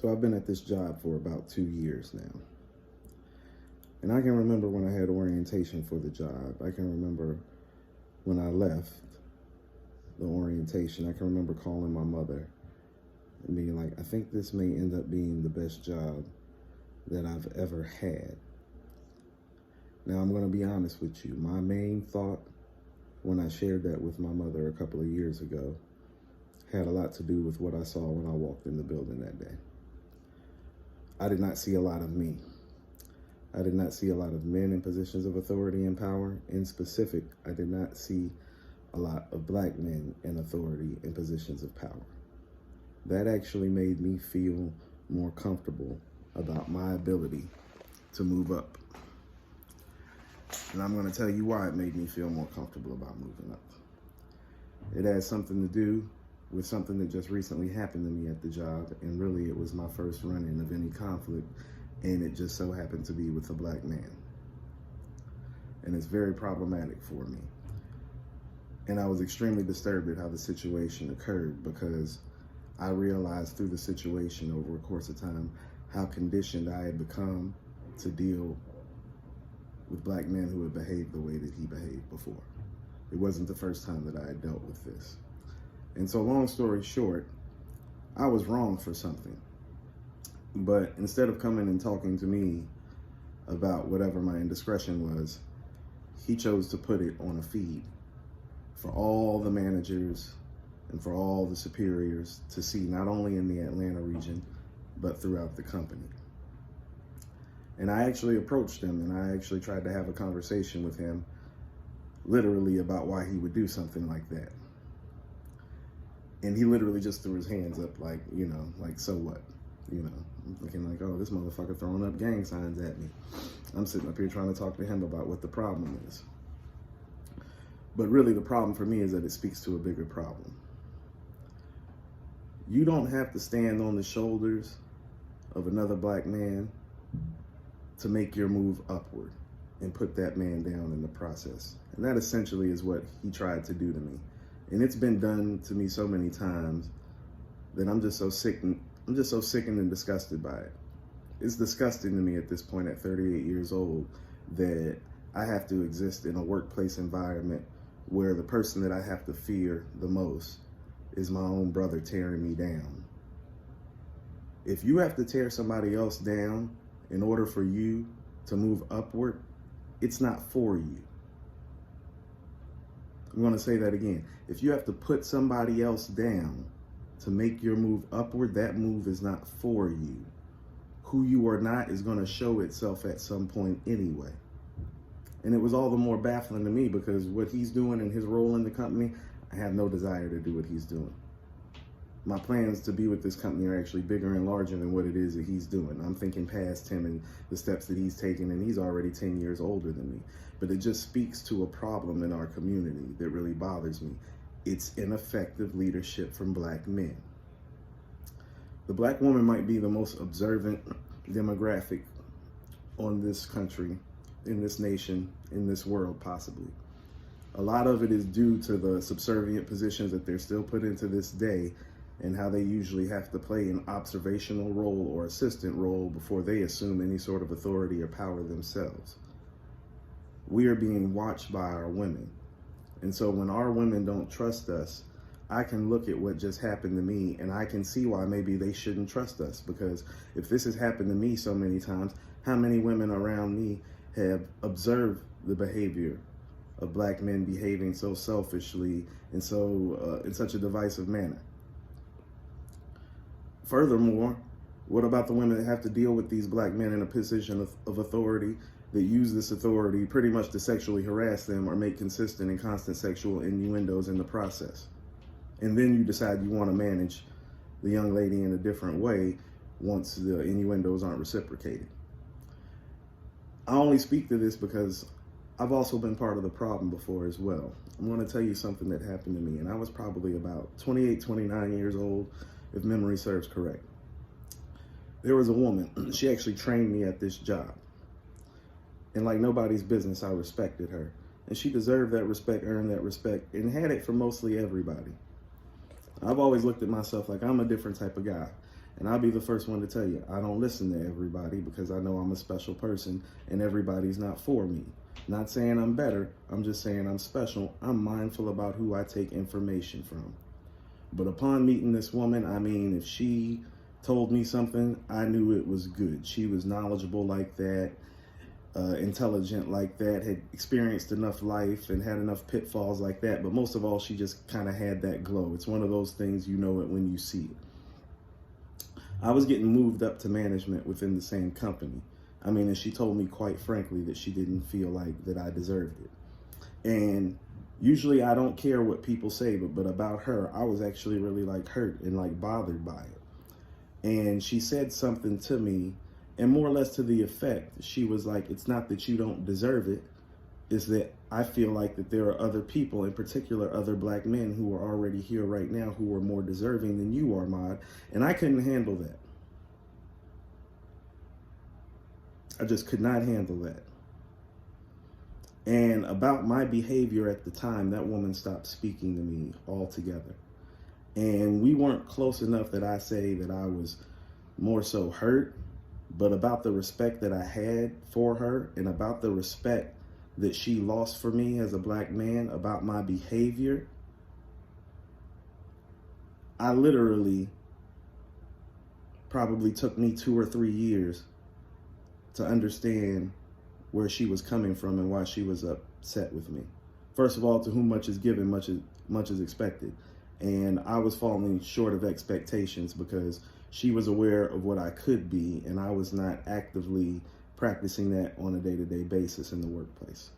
So I've been at this job for about 2 years now. And I can remember when I had orientation for the job. I can remember when I left the orientation. I can remember calling my mother and being like, I think this may end up being the best job that I've ever had. Now, I'm going to be honest with you. My main thought when I shared that with my mother a couple of years ago had a lot to do with what I saw when I walked in the building that day. I did not see a lot of me. I did not see a lot of men in positions of authority and power. In specific, I did not see a lot of black men in authority and positions of power. That actually made me feel more comfortable about my ability to move up. And I'm going to tell you why it made me feel more comfortable about moving up. It has something to do with something that just recently happened to me at the job, and really it was my first run-in of any conflict, and it just so happened to be with a black man. And it's very problematic for me. And I was extremely disturbed at how the situation occurred, because I realized through the situation over a course of time how conditioned I had become to deal with black men who had behaved the way that he behaved before. It wasn't the first time that I had dealt with this. And so long story short, I was wrong for something. But instead of coming and talking to me about whatever my indiscretion was, he chose to put it on a feed for all the managers and for all the superiors to see, not only in the Atlanta region, but throughout the company. And I actually approached him, and I actually tried to have a conversation with him, literally about why he would do something like that. And he literally just threw his hands up like, like, so what? I'm thinking like, oh, this motherfucker throwing up gang signs at me. I'm sitting up here trying to talk to him about what the problem is. But really the problem for me is that it speaks to a bigger problem. You don't have to stand on the shoulders of another black man to make your move upward and put that man down in the process. And that essentially is what he tried to do to me. And it's been done to me so many times that I'm just so sickened and disgusted by it. It's disgusting to me at this point at 38 years old that I have to exist in a workplace environment where the person that I have to fear the most is my own brother tearing me down. If you have to tear somebody else down in order for you to move upward, it's not for you. I'm going to say that again. If you have to put somebody else down to make your move upward, that move is not for you. Who you are not is going to show itself at some point anyway. And it was all the more baffling to me because what he's doing in his role in the company, I have no desire to do what he's doing. My plans to be with this company are actually bigger and larger than what it is that he's doing. I'm thinking past him and the steps that he's taken, and he's already 10 years older than me. But it just speaks to a problem in our community that really bothers me. It's ineffective leadership from black men. The black woman might be the most observant demographic on this country, in this nation, in this world, possibly. A lot of it is due to the subservient positions that they're still put into this day, and how they usually have to play an observational role or assistant role before they assume any sort of authority or power themselves. We are being watched by our women. And so when our women don't trust us, I can look at what just happened to me and I can see why maybe they shouldn't trust us. Because if this has happened to me so many times, how many women around me have observed the behavior of black men behaving so selfishly and so in such a divisive manner? Furthermore, what about the women that have to deal with these black men in a position of authority that use this authority pretty much to sexually harass them or make consistent and constant sexual innuendos in the process? And then you decide you want to manage the young lady in a different way once the innuendos aren't reciprocated. I only speak to this because I've also been part of the problem before as well. I'm going to tell you something that happened to me, and I was probably about 28, 29 years old, if memory serves correct. There was a woman, she actually trained me at this job. And like nobody's business, I respected her. And she deserved that respect, earned that respect, and had it for mostly everybody. I've always looked at myself like I'm a different type of guy. And I'll be the first one to tell you, I don't listen to everybody because I know I'm a special person and everybody's not for me. Not saying I'm better, I'm just saying I'm special. I'm mindful about who I take information from. But upon meeting this woman, I mean, if she told me something, I knew it was good. She was knowledgeable like that, intelligent like that, had experienced enough life and had enough pitfalls like that. But most of all, she just kind of had that glow. It's one of those things, you know it when you see it. I was getting moved up to management within the same company. I mean, and she told me quite frankly that she didn't feel like that I deserved it. And usually I don't care what people say, but about her, I was actually really like hurt and like bothered by it. And she said something to me, and more or less to the effect, she was like, it's not that you don't deserve it, it's that I feel like that there are other people, in particular other black men who are already here right now who are more deserving than you are, Maude. And I couldn't handle that. I just could not handle that. And about my behavior at the time, that woman stopped speaking to me altogether. And we weren't close enough that I say that I was more so hurt, but about the respect that I had for her and about the respect that she lost for me as a black man, about my behavior, I literally probably took me 2 or 3 years to understand where she was coming from and why she was upset with me. First of all, to whom much is given, much is expected. And I was falling short of expectations because she was aware of what I could be, and I was not actively practicing that on a day-to-day basis in the workplace.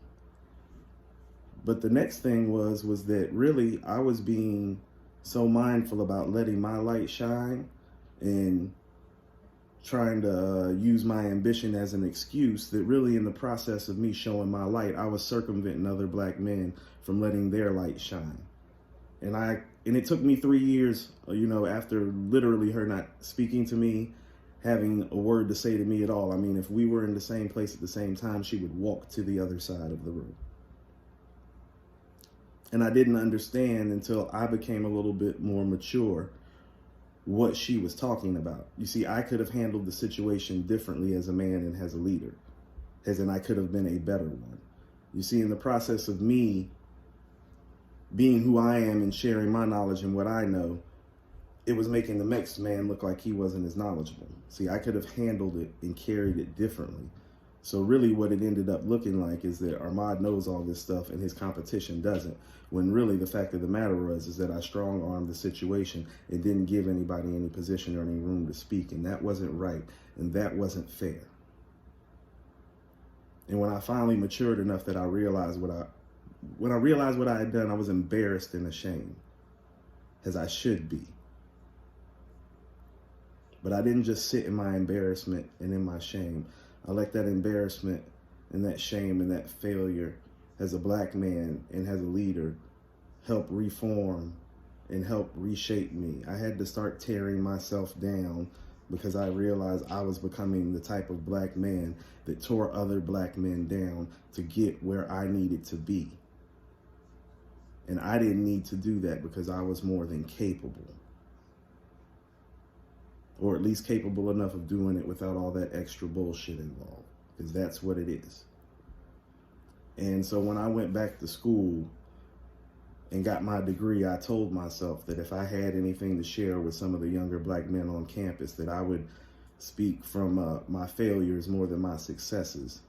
But the next thing was that really I was being so mindful about letting my light shine and trying to use my ambition as an excuse that really in the process of me showing my light, I was circumventing other black men from letting their light shine. And it took me 3 years, after literally her not speaking to me, having a word to say to me at all. I mean, if we were in the same place at the same time, she would walk to the other side of the room. And I didn't understand until I became a little bit more mature what she was talking about. You see, I could have handled the situation differently as a man and as a leader, as in I could have been a better one. You see, in the process of me being who I am and sharing my knowledge and what I know, it was making the next man look like he wasn't as knowledgeable. See, I could have handled it and carried it differently. So really what it ended up looking like is that Ahmad knows all this stuff and his competition doesn't. When really the fact of the matter is that I strong-armed the situation and didn't give anybody any position or any room to speak. And that wasn't right. And that wasn't fair. And when I finally matured enough that I realized what I had done, I was embarrassed and ashamed, as I should be. But I didn't just sit in my embarrassment and in my shame. I let that embarrassment and that shame and that failure as a black man and as a leader help reform and help reshape me. I had to start tearing myself down because I realized I was becoming the type of black man that tore other black men down to get where I needed to be. And I didn't need to do that because I was more than capable. Or at least capable enough of doing it without all that extra bullshit involved, because that's what it is. And so when I went back to school and got my degree, I told myself that if I had anything to share with some of the younger black men on campus, that I would speak from my failures more than my successes,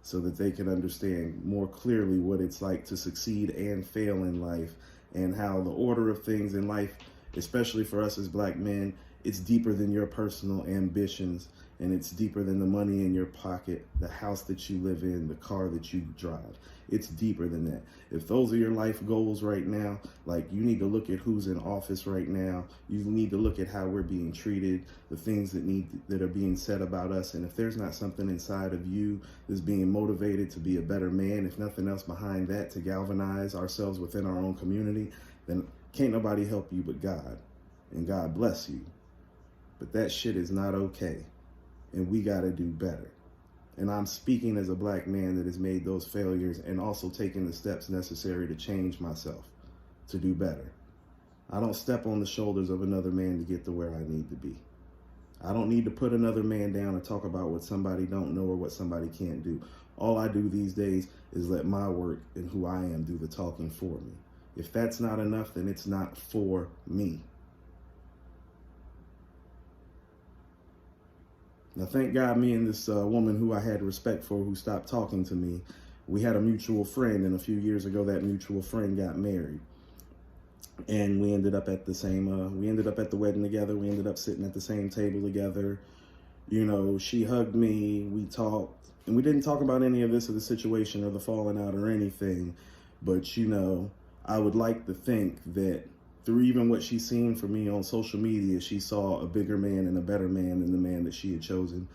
so that they can understand more clearly what it's like to succeed and fail in life, and how the order of things in life, especially for us as black men, it's deeper than your personal ambitions, and it's deeper than the money in your pocket, the house that you live in, the car that you drive. It's deeper than that. If those are your life goals right now, like, you need to look at who's in office right now. You need to look at how we're being treated, the things that are being said about us. And if there's not something inside of you that's being motivated to be a better man, if nothing else behind that, to galvanize ourselves within our own community, then can't nobody help you but God. And God bless you. But that shit is not okay. And we got to do better. And I'm speaking as a black man that has made those failures and also taken the steps necessary to change myself, to do better. I don't step on the shoulders of another man to get to where I need to be. I don't need to put another man down and talk about what somebody don't know or what somebody can't do. All I do these days is let my work and who I am do the talking for me. If that's not enough, then it's not for me. Now, thank God, me and this woman who I had respect for, who stopped talking to me, we had a mutual friend, and a few years ago, that mutual friend got married. And we ended up at the wedding together. We ended up sitting at the same table together. You know, she hugged me, we talked, and we didn't talk about any of this or the situation or the falling out or anything. But, you know, I would like to think that through even what she's seen from me on social media, she saw a bigger man and a better man than the man that she had chosen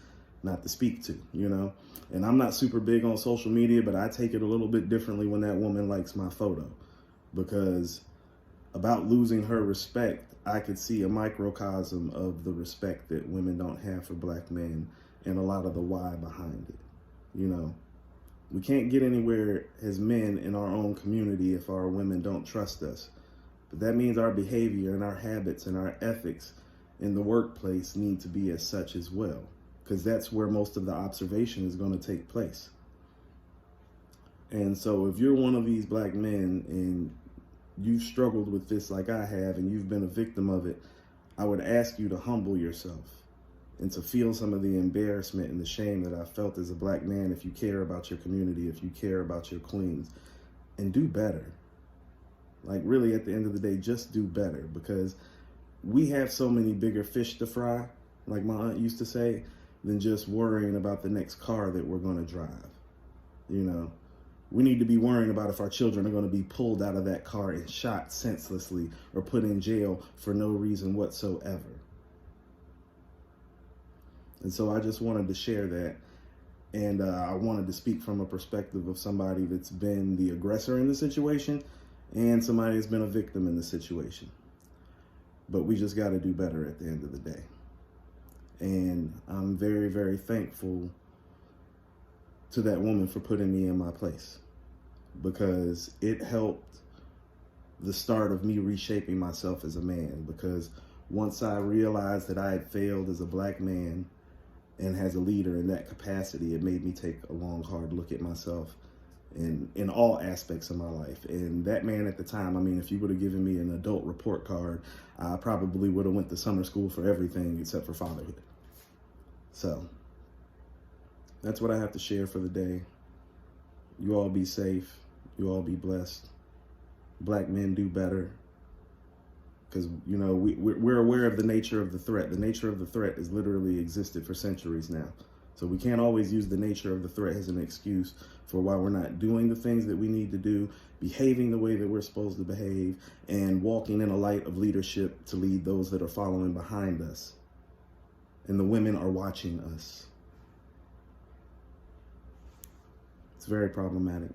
not to speak to, you know? And I'm not super big on social media, but I take it a little bit differently when that woman likes my photo, because about losing her respect, I could see a microcosm of the respect that women don't have for black men and a lot of the why behind it. You know, we can't get anywhere as men in our own community if our women don't trust us. But that means our behavior and our habits and our ethics in the workplace need to be as such as well, because that's where most of the observation is going to take place. And so if you're one of these black men and you've struggled with this like I have, and you've been a victim of it, I would ask you to humble yourself and to feel some of the embarrassment and the shame that I felt as a black man, if you care about your community, if you care about your queens, and do better. Like, really, at the end of the day, just do better, because we have so many bigger fish to fry, like my aunt used to say, than just worrying about the next car that we're going to drive. You know, we need to be worrying about if our children are going to be pulled out of that car and shot senselessly or put in jail for no reason whatsoever. And so I just wanted to share that. And I wanted to speak from a perspective of somebody that's been the aggressor in the situation and somebody that's been a victim in the situation. But we just got to do better at the end of the day. And I'm very, very thankful to that woman for putting me in my place, because it helped the start of me reshaping myself as a man. Because once I realized that I had failed as a black man and as a leader in that capacity, it made me take a long, hard look at myself in all aspects of my life. And that man at the time, I mean, if you would have given me an adult report card, I probably would have went to summer school for everything except for fatherhood. So that's what I have to share for the day. You all be safe. You all be blessed. Black men do better. Because, you know, we're aware of the nature of the threat. The nature of the threat has literally existed for centuries now. So we can't always use the nature of the threat as an excuse for why we're not doing the things that we need to do, behaving the way that we're supposed to behave, and walking in a light of leadership to lead those that are following behind us. And the women are watching us. It's very problematic.